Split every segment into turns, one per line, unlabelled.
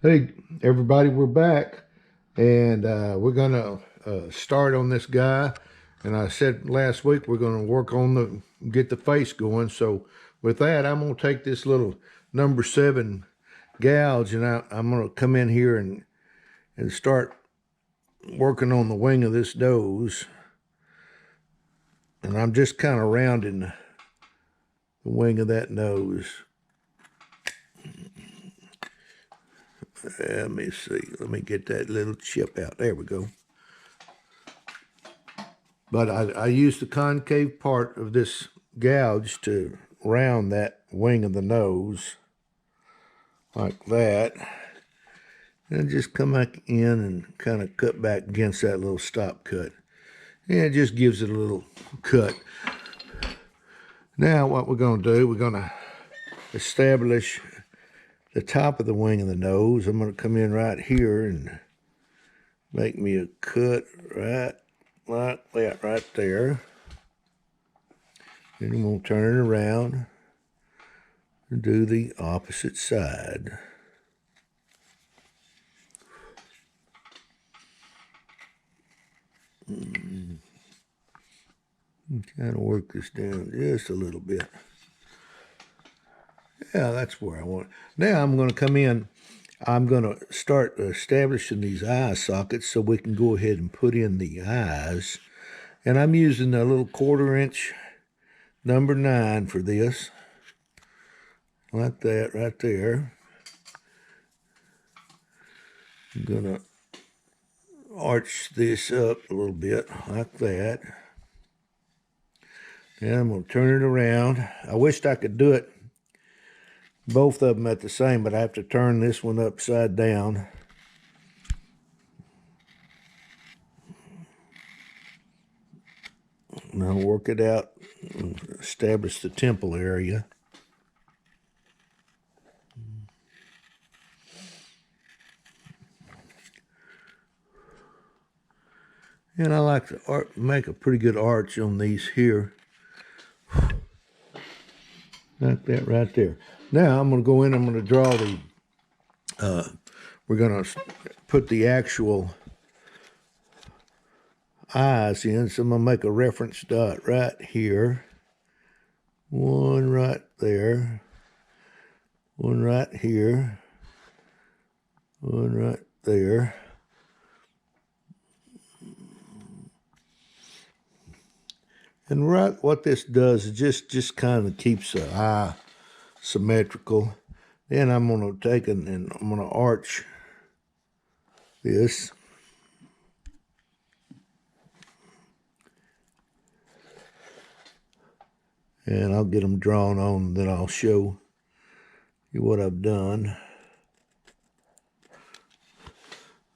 Hey, everybody, we're back, and we're going to start on this guy. And I said last week we're going to work on get the face going. So with that, I'm going to take this little number 7 gouge, and I'm going to come in here and start working on the wing of this nose. And I'm just kind of rounding the wing of that nose. Let me see. Let me get that little chip out. There we go. But I use the concave part of this gouge to round that wing of the nose like that. And just come back in and kind of cut back against that little stop cut. And it just gives it a little cut. Now what we're going to do, we're going to establish the top of the wing of the nose. I'm going to come in right here and make me a cut right like that right there. Then I'm going to turn it around and do the opposite side. Kind of work this down just a little bit. Yeah, that's where I want it. Now I'm going to come in. I'm going to start establishing these eye sockets so we can go ahead and put in the eyes. And I'm using a little 1/4 inch number 9 for this. Like that right there. I'm going to arch this up a little bit like that. And I'm going to turn it around. I wished I could do it both of them at the same, but I have to turn this one upside down. And I'll work it out and establish the temple area. And I like to make a pretty good arch on these here. Like that right there. Now I'm going to go in, I'm going to draw we're going to put the actual eyes in. So I'm going to make a reference dot right here. One right there. One right here. One right there. And right, what this does is just kind of keeps the eye symmetrical. Then I'm going to take and I'm going to arch this. And I'll get them drawn on, then I'll show you what I've done.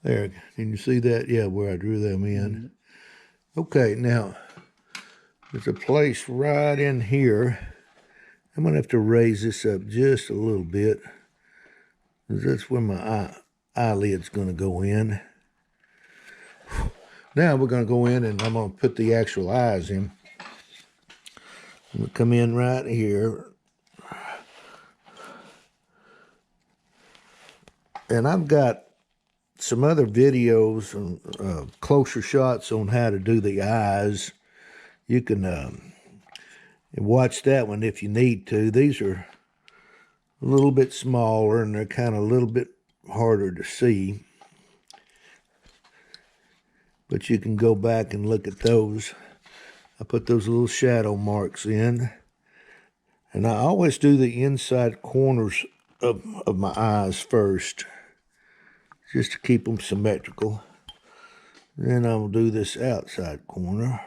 There, can you see that? Yeah, where I drew them in. Okay, now, there's a place right in here. I'm going to have to raise this up just a little bit, because that's where my eyelid's going to go in. Now we're going to go in and I'm going to put the actual eyes in. I'm going to come in right here. And I've got some other videos, closer shots on how to do the eyes. You can watch that one if you need to. These are a little bit smaller and they're kind of a little bit harder to see. But you can go back and look at those. I put those little shadow marks in. And I always do the inside corners of my eyes first, just to keep them symmetrical. Then I'll do this outside corner,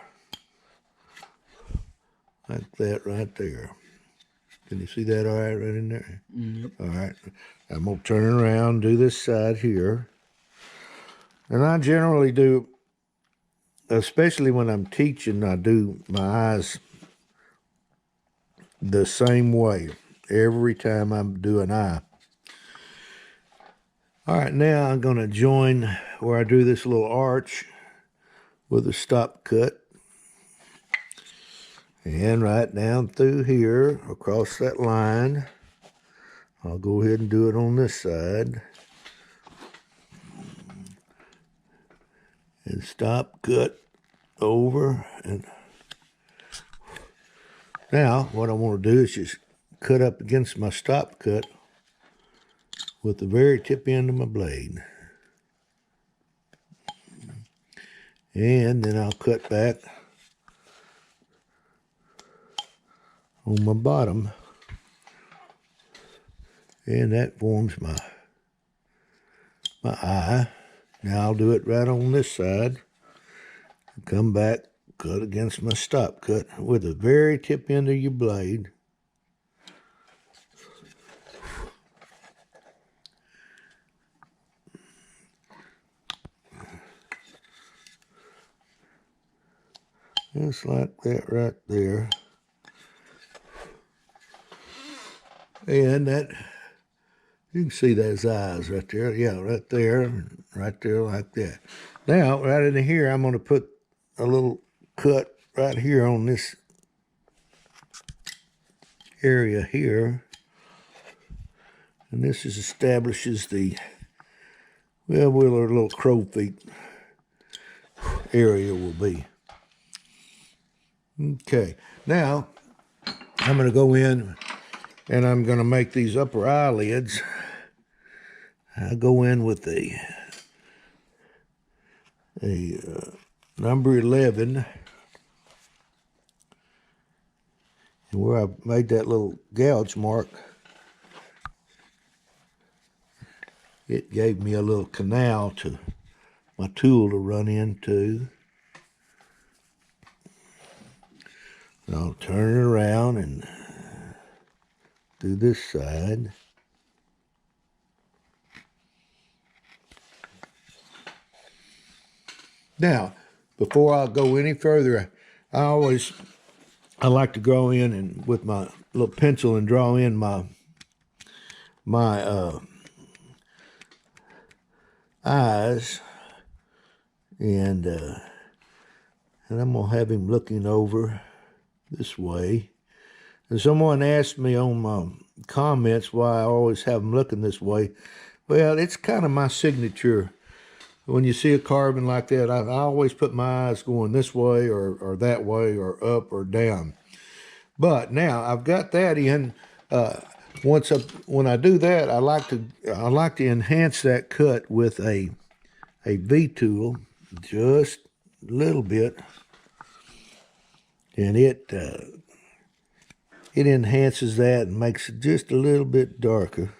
like that right there. Can you see that all right in there? Mm-hmm. All right. I'm going to turn it around, do this side here. And I generally do, especially when I'm teaching, I do my eyes the same way every time I do an eye. All right, now I'm going to join where I do this little arch with a stop cut. And right down through here, across that line. I'll go ahead and do it on this side. and stop, cut, over, and now what I want to do is just cut up against my stop cut with the very tip end of my blade. And then I'll cut back on my bottom. And that forms my eye. Now I'll do it right on this side. Come back, cut against my stop cut with the very tip end of your blade. Just like that right there. And that, you can see those eyes right there. Yeah, right there like that. Now, right in here, I'm going to put a little cut right here on this area here. And this establishes the, well, where our little crow feet area will be. Okay, now I'm going to go in and I'm going to make these upper eyelids. I go in with a number 11, and where I made that little gouge mark, it gave me a little canal to my tool to run into. And I'll turn it around and do this side. Now, before I go any further, I like to go in and with my little pencil and draw in my eyes, and I'm gonna have him looking over this way. And someone asked me on my comments why I always have them looking this way. Well, it's kind of my signature. When you see a carving like that, I always put my eyes going this way or that way or up or down. But now I've got that in. When I do that, I like to enhance that cut with a V tool, just a little bit, and it enhances that and makes it just a little bit darker,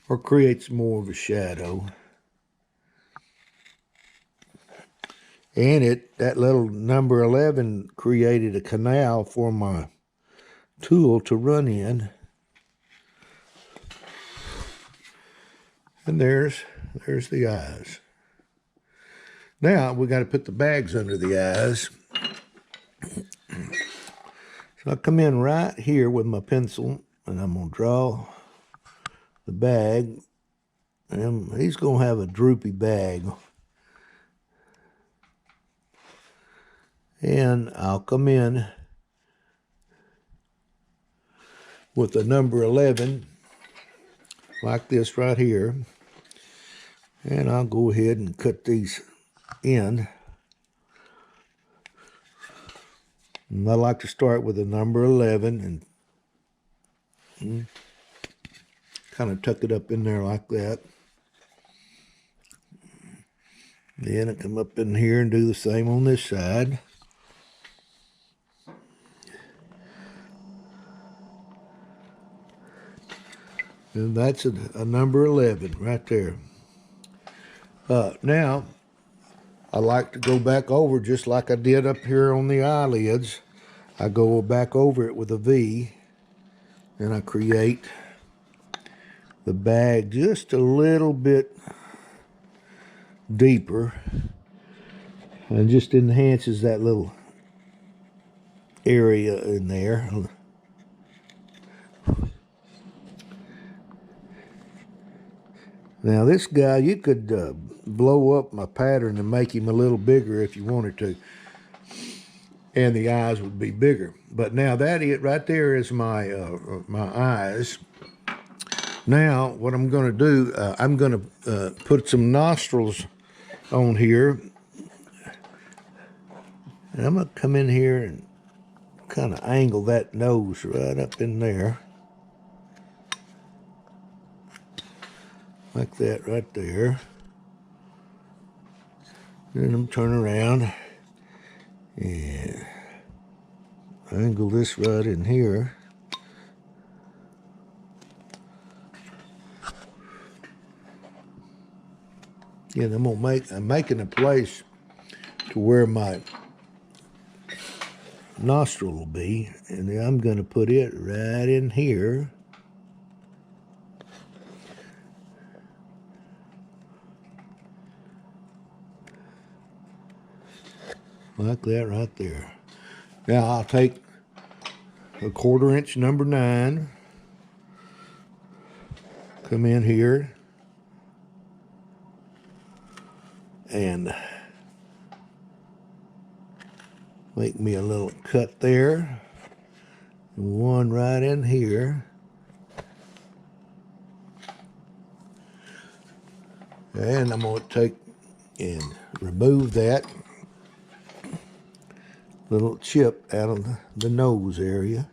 or creates more of a shadow. And that little number 11 created a canal for my tool to run in. And there's the eyes. Now we got to put the bags under the eyes. So I come in right here with my pencil, and I'm going to draw the bag. And he's going to have a droopy bag. And I'll come in with the number 11, like this right here. And I'll go ahead and cut these in. And I like to start with the number 11 and kind of tuck it up in there like that. Then I come up in here and do the same on this side. And that's a number 11 right there. Now, I like to go back over just like I did up here on the eyelids. I go back over it with a V, and I create the bag just a little bit deeper, and just enhances that little area in there. Now this guy, you could blow up my pattern and make him a little bigger if you wanted to, and the eyes would be bigger. But now right there is my eyes. Now, what I'm going to do, I'm going to put some nostrils on here. And I'm going to come in here and kind of angle that nose right up in there. Like that right there. Then I'm turn around and angle this right in here. And I'm making a place to where my nostril will be, and then I'm going to put it right in here. Like that right there. Now I'll take a 1/4 inch number 9, come in here, and make me a little cut there, and one right in here. And I'm going to take and remove that little chip out of the nose area.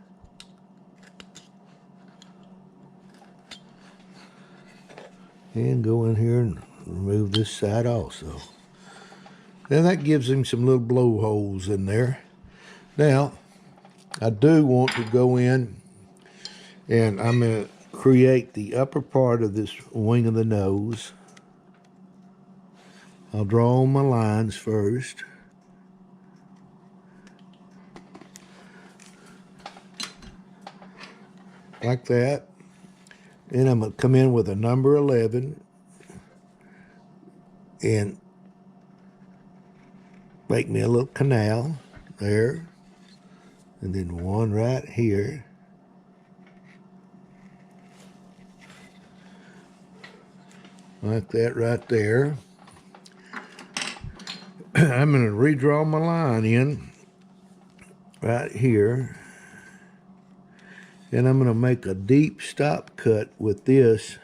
And go in here and remove this side also. Then that gives him some little blowholes in there. Now, I do want to go in and I'm going to create the upper part of this wing of the nose. I'll draw on my lines first. Like that. Then I'm going to come in with a number 11 and make me a little canal there. And then one right here. Like that right there. I'm going to redraw my line in right here. And I'm going to make a deep stop cut with this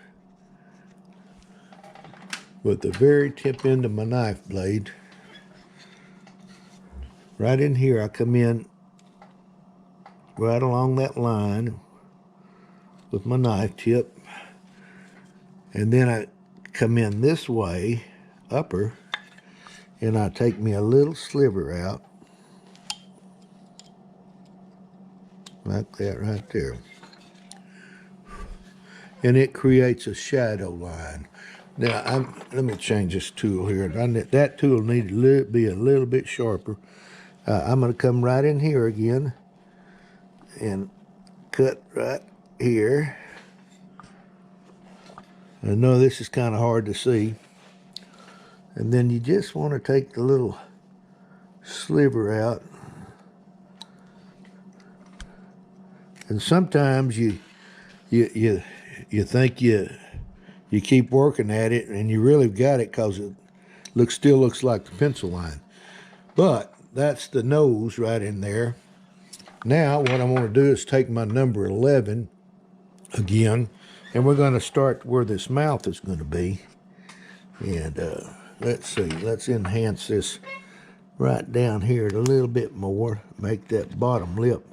with the very tip end of my knife blade. Right in here, I come in right along that line with my knife tip. And then I come in this way, upper, and I take me a little sliver out. Like that right there. And it creates a shadow line. Now, let me change this tool here. That tool needs to be a little bit sharper. I'm going to come right in here again and cut right here. I know this is kind of hard to see. And then you just want to take the little sliver out. And sometimes you think you keep working at it and you really got it because it still looks like the pencil line. But that's the nose right in there. Now what I'm going to do is take my number 11 again, and we're going to start where this mouth is going to be. And let's see, let's enhance this right down here a little bit more. Make that bottom lip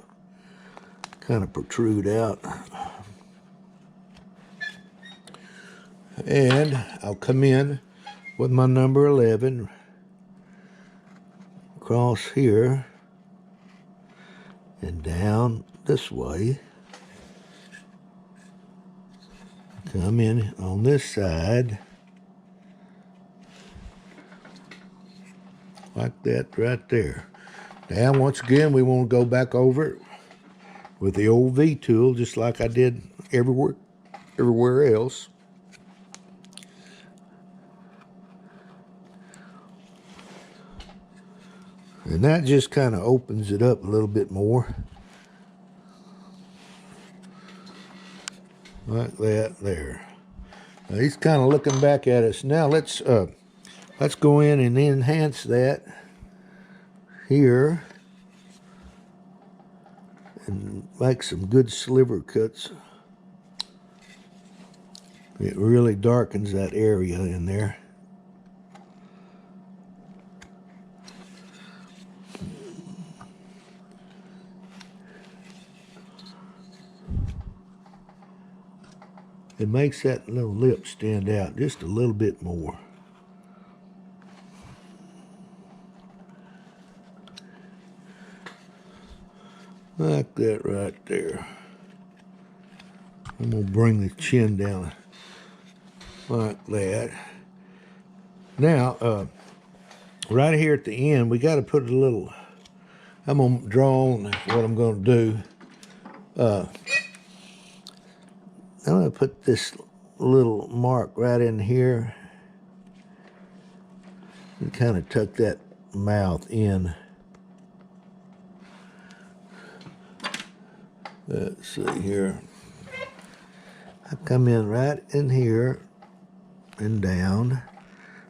kind of protrude out. And I'll come in with my number 11 across here and down this way. Come in on this side like that right there. Now once again we want to go back over it with the old V tool just like I did everywhere else. And that just kind of opens it up a little bit more. Like that there. Now he's kind of looking back at us. Now let's go in and enhance that here and make some good sliver cuts It really darkens that area in there. It makes that little lip stand out just a little bit more. Like that right there. I'm going to bring the chin down like that. Now, right here at the end, we got to put a little, I'm going to draw on what I'm going to do. I'm going to put this little mark right in here and kind of tuck that mouth in. Let's see here. I come in right in here and down.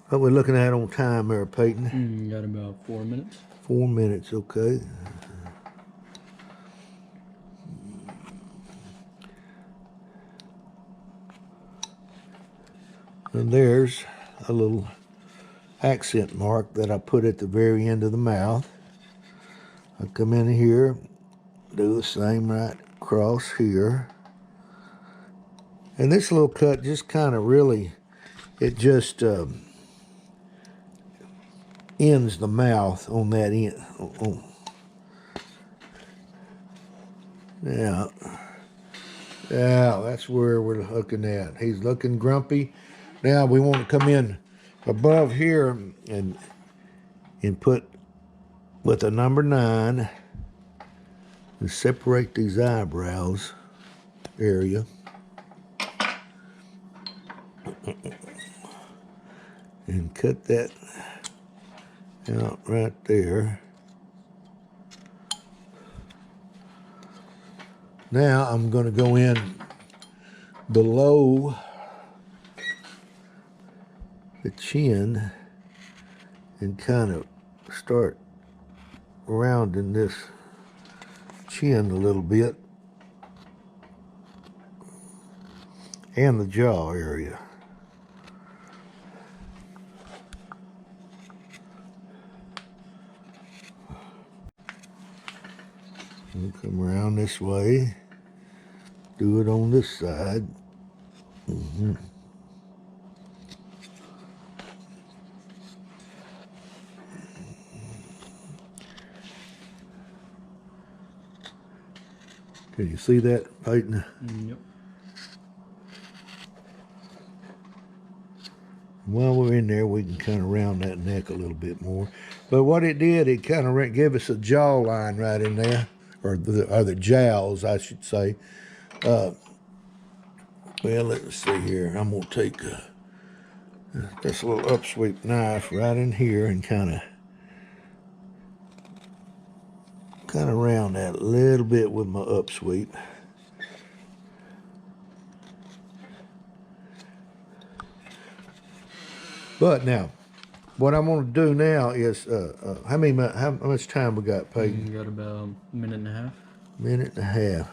What we're looking at on time there, Peyton?
Got about 4 minutes.
4 minutes, okay. And there's a little accent mark that I put at the very end of the mouth. I come in here, do the same right across here. And this little cut just kind of really, it just ends the mouth on that end. Yeah, that's where we're looking at. He's looking grumpy. Now we want to come in above here and put with a number 9 and separate these eyebrows area. And cut that out right there. Now I'm going to go in below the chin and kind of start rounding this chin a little bit and the jaw area. We'll come around this way, do it on this side. Can you see that, Peyton?
Yep.
While we're in there, we can kind of round that neck a little bit more. But what it did, it kind of gave us a jawline right in there, or the jowls, I should say. Well, let's see here. I'm going to take this little upsweep knife right in here and kind of round that a little bit with my upsweep. But now, what I'm going to do now is, how much time we got, Peyton?
Got about a minute and a half.
Minute and a half.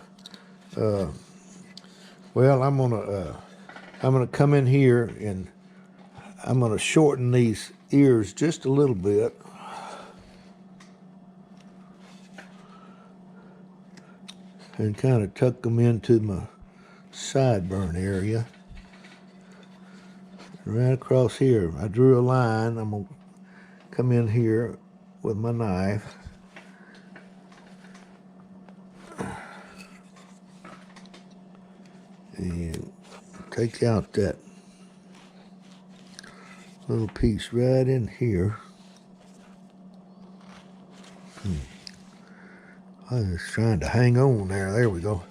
Well, I'm gonna come in here and I'm gonna shorten these ears just a little bit. And kind of tuck them into my sideburn area. Right across here, I drew a line. I'm gonna come in here with my knife. And take out that little piece right in here. I was trying to hang on there. There we go.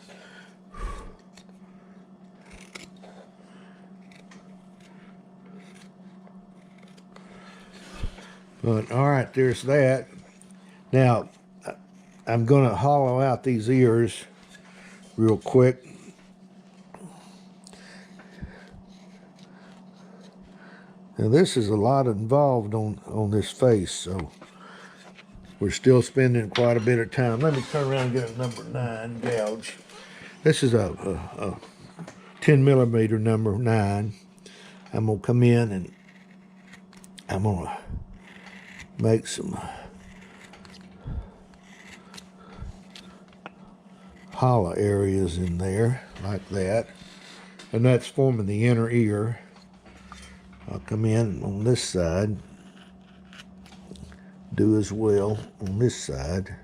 But all right, there's that. Now, I'm going to hollow out these ears real quick. Now, this is a lot involved on this face, so we're still spending quite a bit of time. Let me turn around and get a number 9 gouge. This is a 10 millimeter number 9. I'm gonna come in and I'm gonna make some hollow areas in there like that, and that's forming the inner ear. I'll come in on this side, do as well on this side.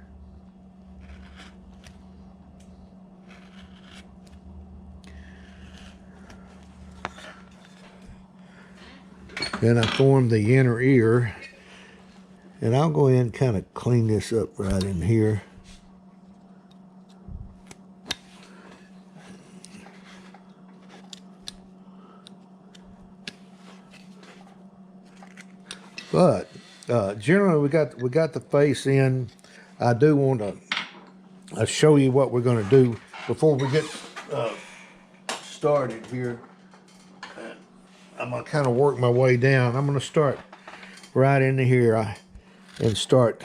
Then I form the inner ear, and I'll go ahead and kind of clean this up right in here. But generally, we got the face in. I do want to show you what we're going to do before we get started here. I'm going to kind of work my way down. I'm going to start right into here and start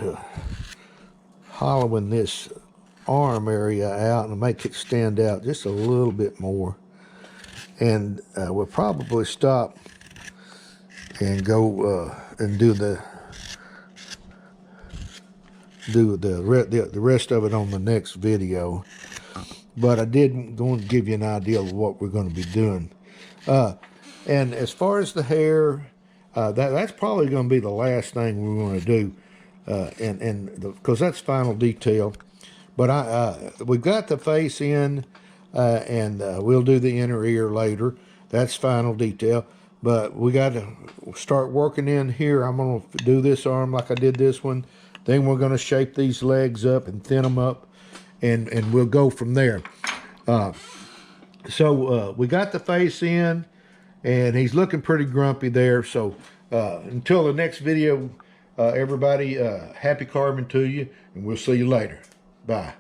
hollowing this arm area out and make it stand out just a little bit more. And we'll probably stop and go and do the rest of it on the next video. But I did going to give you an idea of what we're going to be doing. And as far as the hair, that's probably going to be the last thing we're going to do, because that's final detail. But we've got the face in, and we'll do the inner ear later. That's final detail. But we got to start working in here. I'm going to do this arm like I did this one. Then we're going to shape these legs up and thin them up, and we'll go from there. So we got the face in, and he's looking pretty grumpy there. So until the next video, everybody, happy carving to you, and we'll see you later. Bye.